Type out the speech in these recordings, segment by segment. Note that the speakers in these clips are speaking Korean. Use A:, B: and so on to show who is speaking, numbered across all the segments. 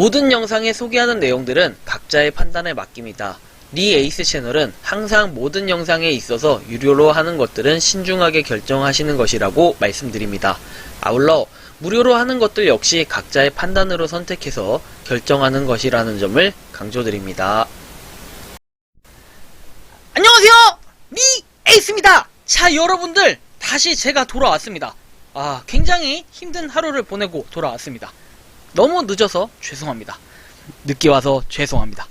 A: 모든 영상에 소개하는 내용들은 각자의 판단에 맡깁니다. 리 에이스 채널은 항상 모든 영상에 있어서 유료로 하는 것들은 신중하게 결정하시는 것이라고 말씀드립니다. 아울러 무료로 하는 것들 역시 각자의 판단으로 선택해서 결정하는 것이라는 점을 강조드립니다. 안녕하세요! 리 에이스입니다! 자, 여러분들 다시 제가 돌아왔습니다. 굉장히 힘든 하루를 보내고 돌아왔습니다. 너무 늦어서 죄송합니다. 늦게 와서 죄송합니다.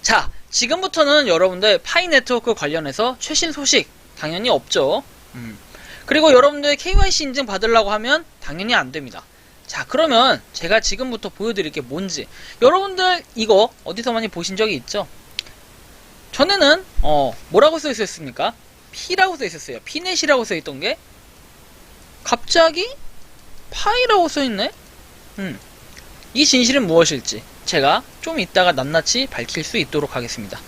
A: 자, 지금부터는 여러분들 파이 네트워크 관련해서 최신 소식 당연히 없죠. 그리고 여러분들 KYC 인증 받으려고 하면 당연히 안됩니다. 자, 그러면 제가 지금부터 보여드릴 게 뭔지, 여러분들 이거 어디서 많이 보신 적이 있죠? 전에는 뭐라고 써 있었습니까? P라고 써 있었어요. P넷이라고 써 있던 게 갑자기 파이라고 써 있네? 이 진실은 무엇일지 제가 좀 이따가 낱낱이 밝힐 수 있도록 하겠습니다.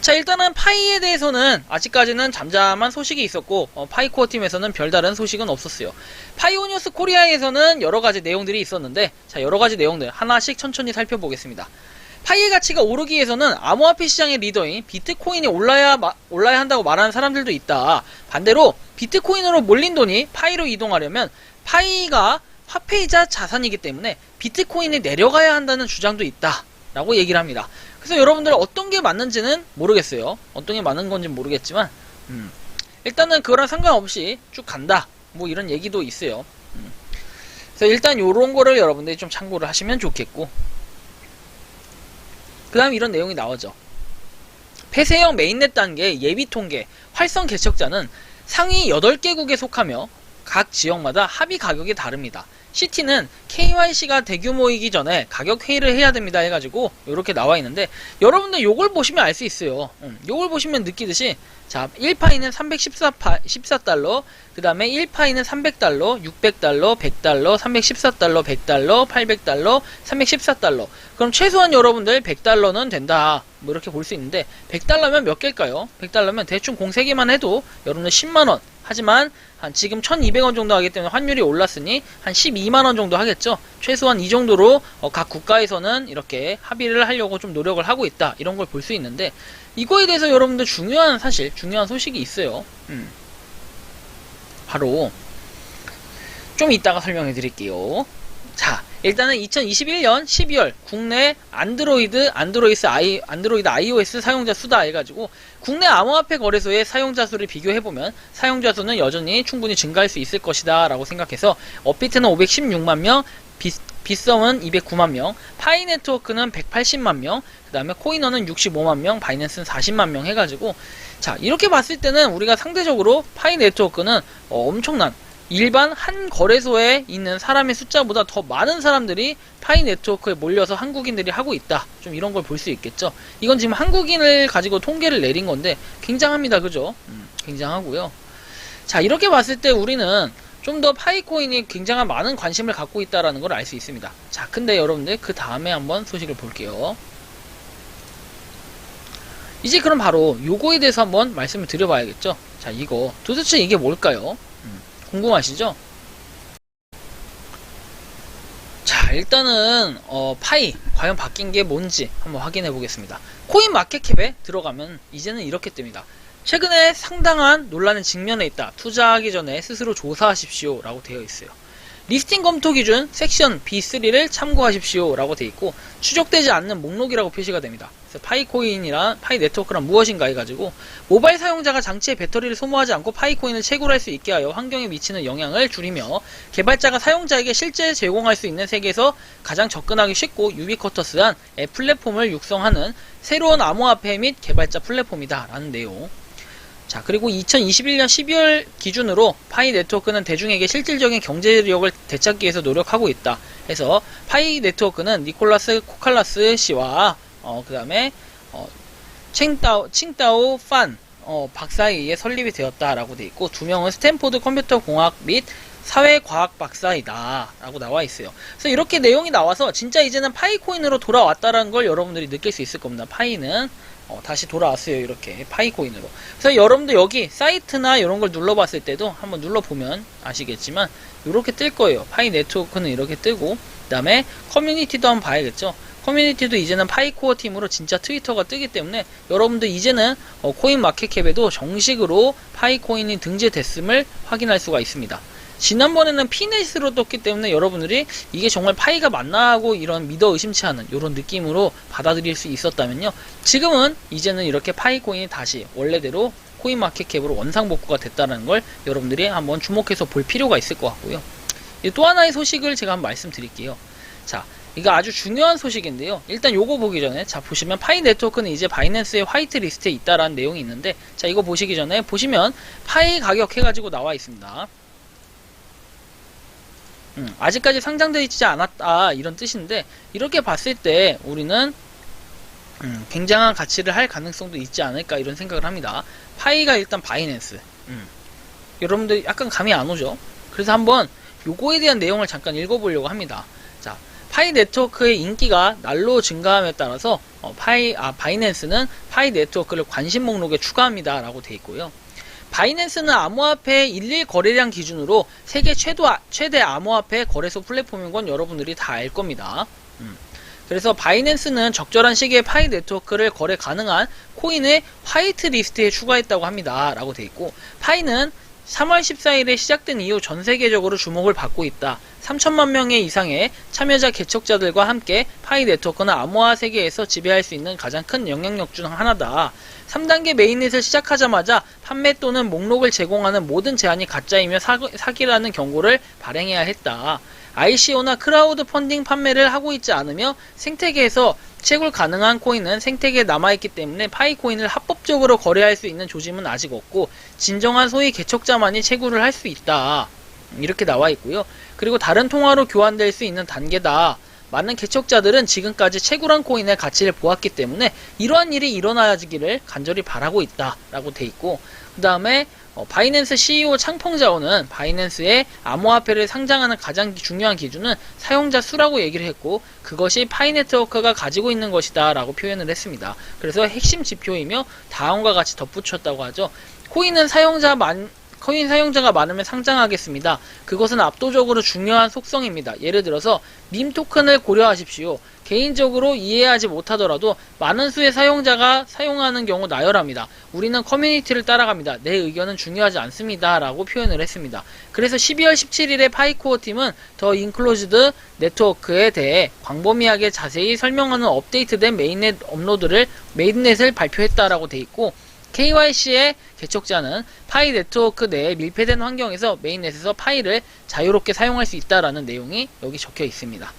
A: 자, 일단은 파이에 대해서는 아직까지는 잠잠한 소식이 있었고 파이코어 팀에서는 별다른 소식은 없었어요. 파이오니어스 코리아에서는 여러가지 내용들이 있었는데, 자, 여러가지 내용들 하나씩 천천히 살펴보겠습니다. 파이의 가치가 오르기 위해서는 암호화폐 시장의 리더인 비트코인이 올라야 한다고 말하는 사람들도 있다. 반대로 비트코인으로 몰린 돈이 파이로 이동하려면 파이가 화폐이자 자산이기 때문에 비트코인이 내려가야 한다는 주장도 있다 라고 얘기를 합니다. 그래서 여러분들 어떤 게 맞는지는 모르겠어요. 어떤 게 맞는 건지는 모르겠지만 일단은 그거랑 상관없이 쭉 간다, 뭐 이런 얘기도 있어요. 그래서 일단 요런 거를 여러분들이 좀 참고를 하시면 좋겠고, 그 다음 이런 내용이 나오죠. 폐쇄형 메인넷 단계 예비 통계 활성 개척자는 상위 8개국에 속하며 각 지역마다 합의 가격이 다릅니다. CT는 KYC가 대규모이기 전에 가격 회의를 해야 됩니다 해가지고 이렇게 나와 있는데, 여러분들 요걸 보시면 알 수 있어요. 요걸 보시면 느끼듯이, 자, 1파이는 314달러, 그 다음에 1파이는 300달러, 600달러, 100달러, 314달러, 100달러, 800달러, 314달러. 그럼 최소한 여러분들 100달러는 된다, 뭐 이렇게 볼 수 있는데, 100달러면 몇 개일까요? 100달러면 대충 공 3개만 해도 여러분들 10만원. 하지만 한 지금 1200원 정도 하기 때문에 환율이 올랐으니 한 12만원 정도 하겠죠. 최소한 이 정도로 각 국가에서는 이렇게 합의를 하려고 좀 노력을 하고 있다, 이런 걸 볼 수 있는데, 이거에 대해서 여러분들 중요한 소식이 있어요. 바로 좀 이따가 설명해 드릴게요. 자, 일단은 2021년 12월 국내 안드로이드 iOS 사용자 수다 해가지고 국내 암호화폐 거래소의 사용자 수를 비교해보면 사용자 수는 여전히 충분히 증가할 수 있을 것이다 라고 생각해서, 업비트는 516만명, 빗썸은 209만명, 파이 네트워크는 180만명, 그 다음에 코이너는 65만명, 바이낸스는 40만명 해가지고, 자, 이렇게 봤을 때는 우리가 상대적으로 파이 네트워크는 엄청난, 일반 한 거래소에 있는 사람의 숫자보다 더 많은 사람들이 파이 네트워크에 몰려서 한국인들이 하고 있다, 좀 이런 걸 볼 수 있겠죠. 이건 지금 한국인을 가지고 통계를 내린 건데 굉장합니다, 그죠? 굉장하고요. 자, 이렇게 봤을 때 우리는 좀 더 파이코인이 굉장한 많은 관심을 갖고 있다라는 걸 알 수 있습니다. 자, 근데 여러분들 그 다음에 한번 소식을 볼게요. 이제 그럼 바로 요거에 대해서 한번 말씀을 드려봐야겠죠. 자, 이거 도대체 이게 뭘까요? 궁금하시죠? 자, 일단은 파이 과연 바뀐 게 뭔지 한번 확인해 보겠습니다. 코인 마켓캡에 들어가면 이제는 이렇게 뜹니다. 최근에 상당한 논란에 직면해 있다. 투자하기 전에 스스로 조사하십시오 라고 되어 있어요. 리스팅 검토 기준 섹션 B3를 참고하십시오 라고 되어 있고, 추적되지 않는 목록이라고 표시가 됩니다. 그래서 파이코인이란, 파이 네트워크란 무엇인가 해가지고, 모바일 사용자가 장치의 배터리를 소모하지 않고 파이코인을 채굴할 수 있게 하여 환경에 미치는 영향을 줄이며, 개발자가 사용자에게 실제 제공할 수 있는 세계에서 가장 접근하기 쉽고 유비쿼터스한 앱 플랫폼을 육성하는 새로운 암호화폐 및 개발자 플랫폼이다 라는 내용. 자, 그리고 2021년 12월 기준으로 파이 네트워크는 대중에게 실질적인 경제력을 되찾기 위해서 노력하고 있다 해서, 파이 네트워크는 니콜라스 코칼라스 씨와 그 다음에 칭따오 판 박사에 의해 설립이 되었다라고 되어 있고, 2명은 스탠포드 컴퓨터 공학 및 사회과학 박사이다 라고 나와 있어요. 그래서 이렇게 내용이 나와서 진짜 이제는 파이코인으로 돌아왔다라는 걸 여러분들이 느낄 수 있을 겁니다. 파이는 다시 돌아왔어요. 이렇게 파이코인으로. 그래서 여러분들 여기 사이트나 이런 걸 눌러봤을 때도 한번 눌러보면 아시겠지만 이렇게 뜰 거예요. 파이 네트워크는 이렇게 뜨고, 그 다음에 커뮤니티도 한번 봐야겠죠. 커뮤니티도 이제는 파이코어 팀으로 진짜 트위터가 뜨기 때문에 여러분들 이제는 코인마켓캡에도 정식으로 파이코인이 등재됐음을 확인할 수가 있습니다. 지난번에는 피넷으로 떴기 때문에 여러분들이 이게 정말 파이가 맞나 하고 이런 믿어 의심치 않은 이런 느낌으로 받아들일 수 있었다면요, 지금은 이제는 이렇게 파이코인이 다시 원래대로 코인마켓캡으로 원상복구가 됐다는 걸 여러분들이 한번 주목해서 볼 필요가 있을 것 같고요. 또 하나의 소식을 제가 한번 말씀드릴게요. 자, 이거 아주 중요한 소식인데요. 일단 요거 보기 전에, 자, 보시면 파이 네트워크는 이제 바이낸스의 화이트 리스트에 있다라는 내용이 있는데, 자, 이거 보시기 전에 보시면 파이 가격 해가지고 나와 있습니다. 아직까지 상장되어 있지 않았다, 이런 뜻인데, 이렇게 봤을 때 우리는 굉장한 가치를 할 가능성도 있지 않을까, 이런 생각을 합니다. 파이가 일단 바이낸스, 여러분들 약간 감이 안 오죠? 그래서 한번 요거에 대한 내용을 잠깐 읽어보려고 합니다. 자, 파이 네트워크의 인기가 날로 증가함에 따라서 바이낸스는 파이 네트워크를 관심 목록에 추가합니다 라고 되어 있고요. 바이낸스는 암호화폐 일일 거래량 기준으로 세계 최대 암호화폐 거래소 플랫폼인 건 여러분들이 다 알 겁니다. 그래서 바이낸스는 적절한 시기에 파이 네트워크를 거래 가능한 코인의 화이트 리스트에 추가했다고 합니다 라고 되어 있고, 파이는 3월 14일에 시작된 이후 전 세계적으로 주목을 받고 있다. 3천만 명의 이상의 참여자 개척자들과 함께 파이 네트워크는 암호화 세계에서 지배할 수 있는 가장 큰 영향력 중 하나다. 3단계 메인넷을 시작하자마자 판매 또는 목록을 제공하는 모든 제안이 가짜이며 사기라는 경고를 발행해야 했다. ICO나 크라우드 펀딩 판매를 하고 있지 않으며 생태계에서 채굴 가능한 코인은 생태계에 남아있기 때문에 파이코인을 합법적으로 거래할 수 있는 조짐은 아직 없고, 진정한 소위 개척자만이 채굴을 할 수 있다. 이렇게 나와 있고요. 그리고 다른 통화로 교환될 수 있는 단계다. 많은 개척자들은 지금까지 채굴한 코인의 가치를 보았기 때문에 이러한 일이 일어나기를 간절히 바라고 있다 라고 돼 있고, 그 다음에 바이낸스 CEO 창펑자오는 바이낸스의 암호화폐를 상장하는 가장 중요한 기준은 사용자 수라고 얘기를 했고, 그것이 파이 네트워크가 가지고 있는 것이다 라고 표현을 했습니다. 그래서 핵심 지표이며 다음과 같이 덧붙였다고 하죠. 코인 사용자가 많으면 상장하겠습니다. 그것은 압도적으로 중요한 속성입니다. 예를 들어서 밈 토큰을 고려하십시오. 개인적으로 이해하지 못하더라도 많은 수의 사용자가 사용하는 경우 나열합니다. 우리는 커뮤니티를 따라갑니다. 내 의견은 중요하지 않습니다 라고 표현을 했습니다. 그래서 12월 17일에 파이코어 팀은 더 인클로즈드 네트워크에 대해 광범위하게 자세히 설명하는 업데이트된 메인넷을 발표했다라고 돼 있고, KYC의 개척자는 파이 네트워크 내에 밀폐된 환경에서 메인넷에서 파이를 자유롭게 사용할 수 있다라는 내용이 여기 적혀 있습니다.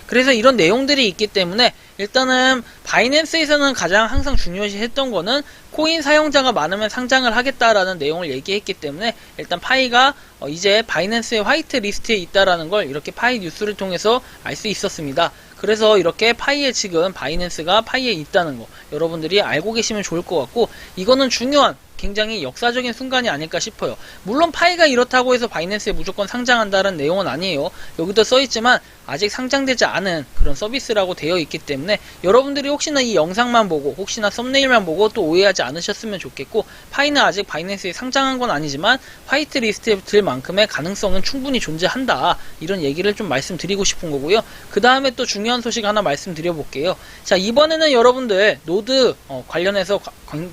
A: 그래서 이런 내용들이 있기 때문에 일단은 바이낸스에서는 가장 항상 중요시 했던 거는 코인 사용자가 많으면 상장을 하겠다라는 내용을 얘기했기 때문에 일단 파이가 이제 바이낸스의 화이트 리스트에 있다라는 걸 이렇게 파이 뉴스를 통해서 알 수 있었습니다. 그래서 이렇게 파이에 지금 바이낸스가 파이에 있다는 거 여러분들이 알고 계시면 좋을 것 같고, 이거는 중요한 굉장히 역사적인 순간이 아닐까 싶어요. 물론 파이가 이렇다고 해서 바이낸스에 무조건 상장한다는 내용은 아니에요. 여기도 써있지만 아직 상장되지 않은 그런 서비스라고 되어 있기 때문에 여러분들이 혹시나 이 영상만 보고 혹시나 썸네일만 보고 또 오해하지 않으셨으면 좋겠고, 파이는 아직 바이낸스에 상장한 건 아니지만 화이트 리스트에 들 만큼의 가능성은 충분히 존재한다, 이런 얘기를 좀 말씀드리고 싶은 거고요. 그 다음에 또 중요한 소식 하나 말씀드려 볼게요. 자, 이번에는 여러분들 노드 관련해서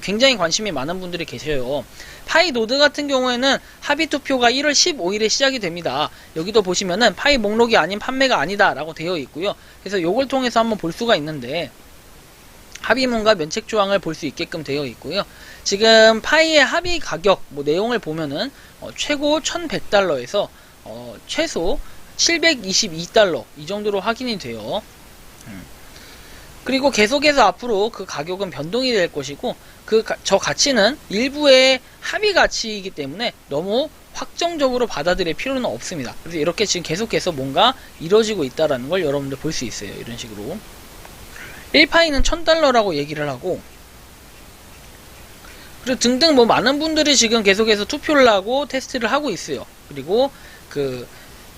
A: 굉장히 관심이 많은 분들이 계셔요. 파이 노드 같은 경우에는 합의 투표가 1월 15일에 시작이 됩니다. 여기도 보시면은 파이 목록이 아닌 판매가 아니다 라고 되어 있고요. 그래서 요걸 통해서 한번 볼 수가 있는데, 합의문과 면책 조항을 볼 수 있게끔 되어 있고요. 지금 파이의 합의 가격 내용을 보면은 최고 1100달러에서 최소 722달러 이 정도로 확인이 돼요. 그리고 계속해서 앞으로 그 가격은 변동이 될 것이고, 저 가치는 일부의 합의 가치이기 때문에 너무 확정적으로 받아들일 필요는 없습니다. 그래서 이렇게 지금 계속해서 뭔가 이루어지고 있다는 걸 여러분들 볼 수 있어요. 이런 식으로 1파이는 1000달러라고 얘기를 하고, 그리고 등등 많은 분들이 지금 계속해서 투표를 하고 테스트를 하고 있어요. 그리고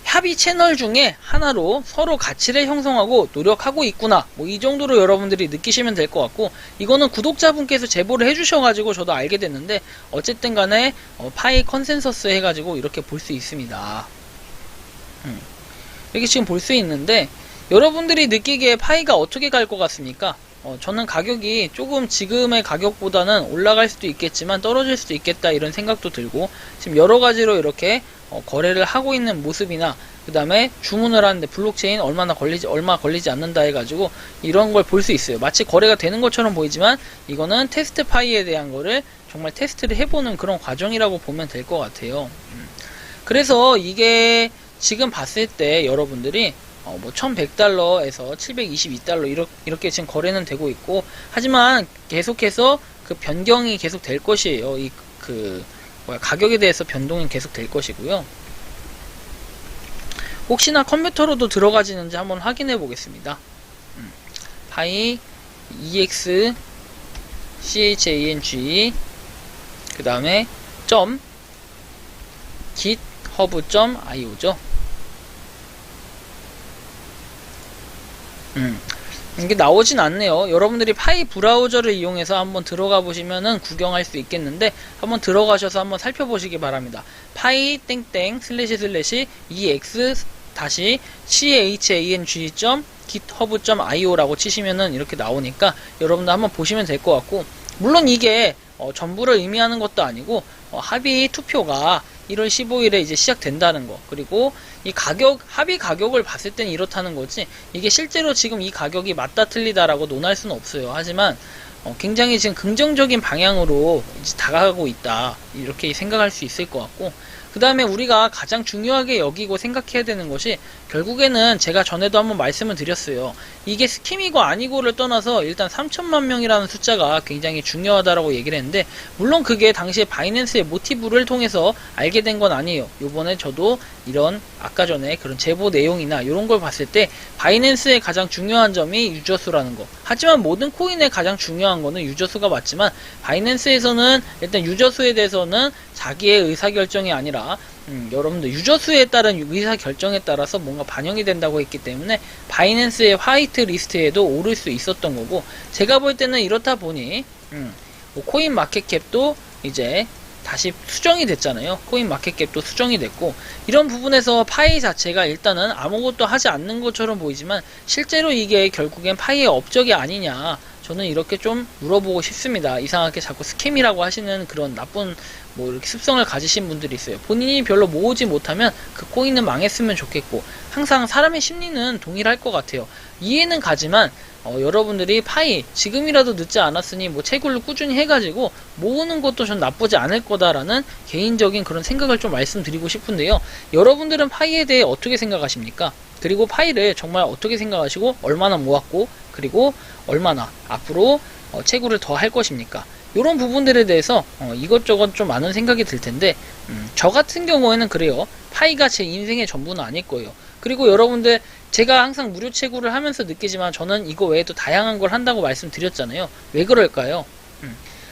A: 합의 채널 중에 하나로 서로 가치를 형성하고 노력하고 있구나, 뭐 이 정도로 여러분들이 느끼시면 될 것 같고, 이거는 구독자분께서 제보를 해주셔가지고 저도 알게 됐는데, 어쨌든 간에 파이 컨센서스 해가지고 이렇게 볼 수 있습니다. 이렇게 지금 볼 수 있는데, 여러분들이 느끼기에 파이가 어떻게 갈 것 같습니까? 저는 가격이 조금 지금의 가격보다는 올라갈 수도 있겠지만 떨어질 수도 있겠다, 이런 생각도 들고, 지금 여러 가지로 이렇게 거래를 하고 있는 모습이나, 그 다음에 주문을 하는데 블록체인 얼마 걸리지 않는다 해가지고 이런 걸 볼 수 있어요. 마치 거래가 되는 것처럼 보이지만 이거는 테스트 파이에 대한 거를 정말 테스트를 해보는 그런 과정이라고 보면 될 것 같아요. 그래서 이게 지금 봤을 때 여러분들이 뭐 1100달러에서 722달러 이렇게 지금 거래는 되고 있고, 하지만 계속해서 그 변경이 계속 될 것이에요. 가격에 대해서 변동이 계속 될 것이고요. 혹시나 컴퓨터로도 들어가지는지 한번 확인해 보겠습니다. 파이 EX CHANG 그 다음에 github.io죠. 이게 나오진 않네요. 여러분들이 파이 브라우저를 이용해서 한번 들어가 보시면은 구경할 수 있겠는데, 한번 들어가셔서 한번 살펴보시기 바랍니다. 파이 땡땡 // ex chang.github.io 라고 치시면은 이렇게 나오니까 여러분들 한번 보시면 될 것 같고, 물론 이게 전부를 의미하는 것도 아니고, 합의 투표가 1월 15일에 이제 시작된다는 거, 그리고 이 합의 가격을 봤을 땐 이렇다는 거지, 이게 실제로 지금 이 가격이 맞다 틀리다라고 논할 수는 없어요. 하지만 굉장히 지금 긍정적인 방향으로 이제 다가가고 있다, 이렇게 생각할 수 있을 것 같고, 그 다음에 우리가 가장 중요하게 여기고 생각해야 되는 것이, 결국에는 제가 전에도 한번 말씀을 드렸어요. 이게 스킴이고 아니고를 떠나서 일단 3천만 명이라는 숫자가 굉장히 중요하다라고 얘기를 했는데, 물론 그게 당시에 바이낸스의 모티브를 통해서 알게 된 건 아니에요. 요번에 저도 이런 아까 전에 그런 제보 내용이나 이런 걸 봤을 때 바이낸스의 가장 중요한 점이 유저수라는 거. 하지만 모든 코인의 가장 중요한 거는 유저수가 맞지만, 바이낸스에서는 일단 유저수에 대해서는 자기의 의사결정이 아니라 여러분들 유저수에 따른 의사결정에 따라서 뭔가 반영이 된다고 했기 때문에 바이낸스의 화이트 리스트에도 오를 수 있었던 거고, 제가 볼 때는 이렇다 보니 코인 마켓캡도 이제 다시 수정이 됐잖아요. 코인 마켓캡도 수정이 됐고, 이런 부분에서 파이 자체가 일단은 아무것도 하지 않는 것처럼 보이지만 실제로 이게 결국엔 파이의 업적이 아니냐, 저는 이렇게 좀 물어보고 싶습니다. 이상하게 자꾸 스캠이라고 하시는 그런 나쁜 뭐 이렇게 습성을 가지신 분들이 있어요. 본인이 별로 모으지 못하면 그 코인은 망했으면 좋겠고, 항상 사람의 심리는 동일할 것 같아요. 이해는 가지만 여러분들이 파이 지금이라도 늦지 않았으니 뭐 채굴을 꾸준히 해가지고 모으는 것도 전 나쁘지 않을 거다라는 개인적인 그런 생각을 좀 말씀드리고 싶은데요. 여러분들은 파이에 대해 어떻게 생각하십니까? 그리고 파이를 정말 어떻게 생각하시고 얼마나 모았고, 그리고 얼마나 앞으로 채굴을 더 할 것입니까? 이런 부분들에 대해서 이것저것 좀 많은 생각이 들 텐데, 저 같은 경우에는 그래요. 파이가 제 인생의 전부는 아닐 거예요. 그리고 여러분들, 제가 항상 무료 채굴을 하면서 느끼지만 저는 이거 외에도 다양한 걸 한다고 말씀드렸잖아요. 왜 그럴까요?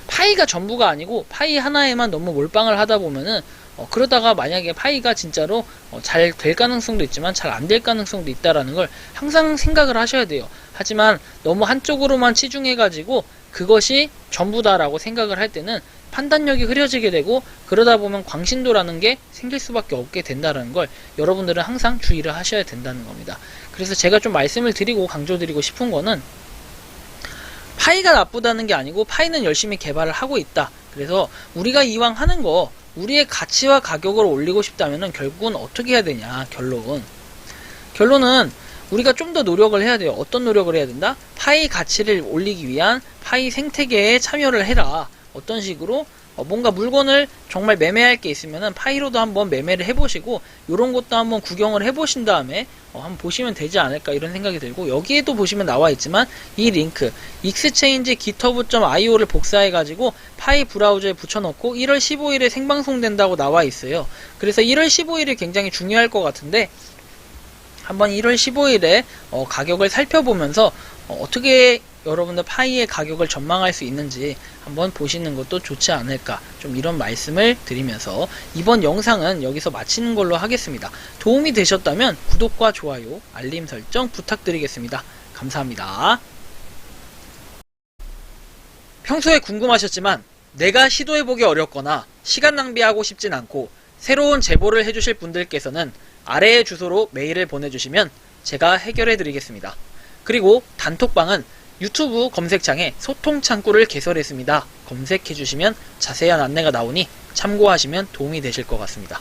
A: 파이가 전부가 아니고 파이 하나에만 너무 몰빵을 하다 보면은 그러다가 만약에 파이가 진짜로 잘 될 가능성도 있지만 잘 안 될 가능성도 있다라는 걸 항상 생각을 하셔야 돼요. 하지만 너무 한쪽으로만 치중해가지고 그것이 전부다라고 생각을 할 때는 판단력이 흐려지게 되고, 그러다 보면 광신도라는 게 생길 수밖에 없게 된다는 걸 여러분들은 항상 주의를 하셔야 된다는 겁니다. 그래서 제가 좀 말씀을 드리고 강조드리고 싶은 거는, 파이가 나쁘다는 게 아니고 파이는 열심히 개발을 하고 있다. 그래서 우리가 이왕 하는 거, 우리의 가치와 가격을 올리고 싶다면 결국은 어떻게 해야 되냐, 결론은 우리가 좀 더 노력을 해야 돼요. 어떤 노력을 해야 된다? 파이 가치를 올리기 위한 파이 생태계에 참여를 해라. 어떤 식으로? 뭔가 물건을 정말 매매할 게 있으면은 파이로도 한번 매매를 해보시고, 요런 것도 한번 구경을 해보신 다음에 한번 보시면 되지 않을까, 이런 생각이 들고, 여기에도 보시면 나와 있지만 이 링크 exchange github.io를 복사해가지고 파이 브라우저에 붙여놓고 1월 15일에 생방송된다고 나와 있어요. 그래서 1월 15일이 굉장히 중요할 것 같은데, 한번 1월 15일에 가격을 살펴보면서 어떻게 여러분들 파이의 가격을 전망할 수 있는지 한번 보시는 것도 좋지 않을까, 좀 이런 말씀을 드리면서 이번 영상은 여기서 마치는 걸로 하겠습니다. 도움이 되셨다면 구독과 좋아요, 알림 설정 부탁드리겠습니다. 감사합니다. 평소에 궁금하셨지만 내가 시도해보기 어렵거나 시간 낭비하고 싶진 않고 새로운 제보를 해주실 분들께서는 아래의 주소로 메일을 보내주시면 제가 해결해드리겠습니다. 그리고 단톡방은 유튜브 검색창에 소통 창구를 개설했습니다. 검색해주시면 자세한 안내가 나오니 참고하시면 도움이 되실 것 같습니다.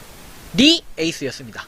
A: 리 에이스였습니다.